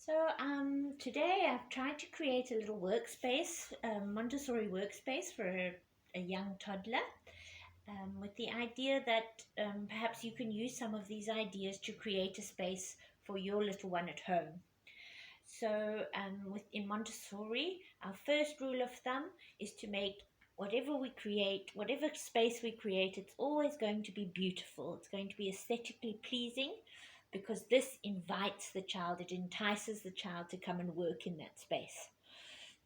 So today I've tried to create a little workspace, Montessori workspace for a young toddler, with the idea that perhaps you can use some of these ideas to create a space for your little one at home. So in Montessori, our first rule of thumb is to make whatever we create, whatever space we create, it's always going to be beautiful. It's going to be aesthetically pleasing because this invites the child, it entices the child to come and work in that space.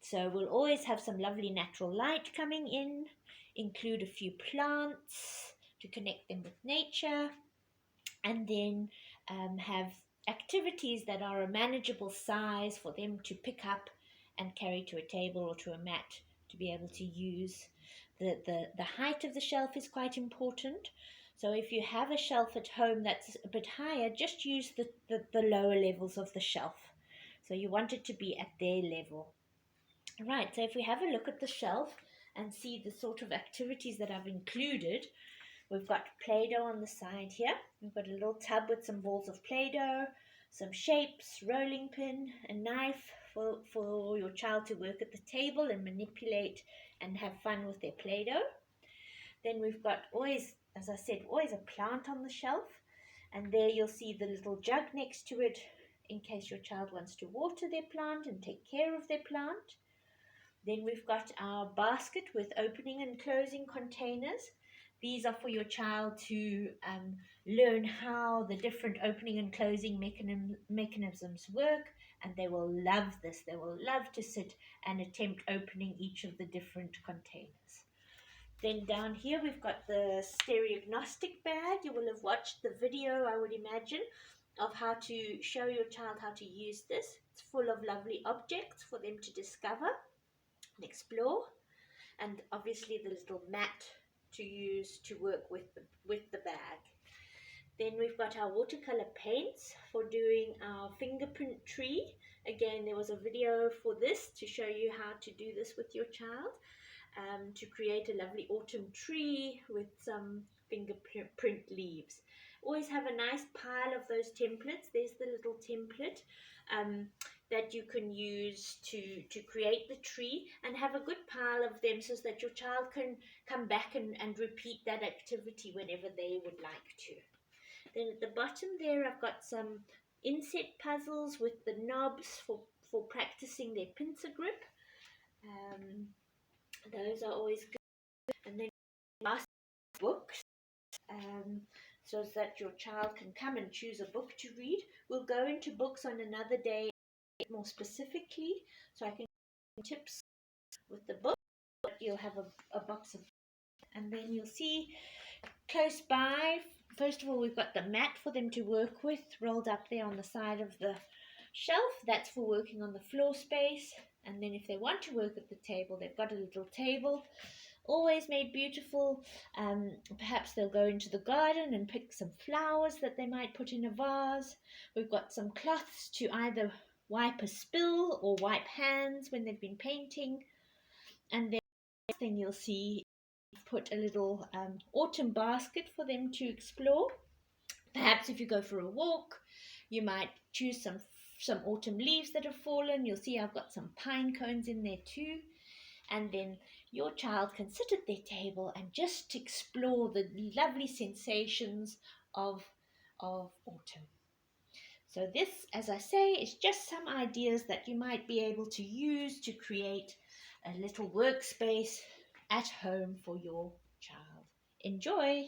So we'll always have some lovely natural light coming in, include a few plants to connect them with nature, and then have activities that are a manageable size for them to pick up and carry to a table or to a mat to be able to use. The height of the shelf is quite important. So if you have a shelf at home that's a bit higher, just use the lower levels of the shelf. So you want it to be at their level. Right, so if we have a look at the shelf and see the sort of activities that I've included, we've got Play-Doh on the side here. We've got a little tub with some balls of Play-Doh, some shapes, rolling pin, a knife for your child to work at the table and manipulate and have fun with their Play-Doh. Then we've got always, as I said, always a plant on the shelf. And there you'll see the little jug next to it in case your child wants to water their plant and take care of their plant. Then we've got our basket with opening and closing containers. These are for your child to learn how the different opening and closing mechanisms work, and they will love this. They will love to sit and attempt opening each of the different containers. Then down here we've got the Gnostic Bed. You will have watched the video, I would imagine, of how to show your child how to use this. It's full of lovely objects for them to discover and explore, and obviously the little mat to use to work with the bag. Then we've got our watercolor paints for doing our fingerprint tree. Again, there was a video for this to show you how to do this with your child, to create a lovely autumn tree with some fingerprint leaves. Always have a nice pile of those templates. There's the little template that you can use to create the tree, and have a good pile of them so that your child can come back and repeat that activity whenever they would like to. Then at the bottom there I've got some inset puzzles with the knobs for practicing their pincer grip. Those are always good. And then last, books, so that your child can come and choose a book to read. We'll go into books on another day more specifically, so I can give tips with the book, but you'll have a box of, and then you'll see close by, first of all, we've got the mat for them to work with rolled up there on the side of the shelf. That's for working on the floor space. And then if they want to work at the table, they've got a little table, always made beautiful. Perhaps they'll go into the garden and pick some flowers that they might put in a vase. We've got some cloths to either wipe a spill or wipe hands when they've been painting. And then you'll see put a little autumn basket for them to explore. Perhaps if you go for a walk, you might choose some autumn leaves that have fallen. You'll see I've got some pine cones in there too. And then your child can sit at their table and just explore the lovely sensations of autumn. So this, as I say, is just some ideas that you might be able to use to create a little workspace at home for your child. Enjoy!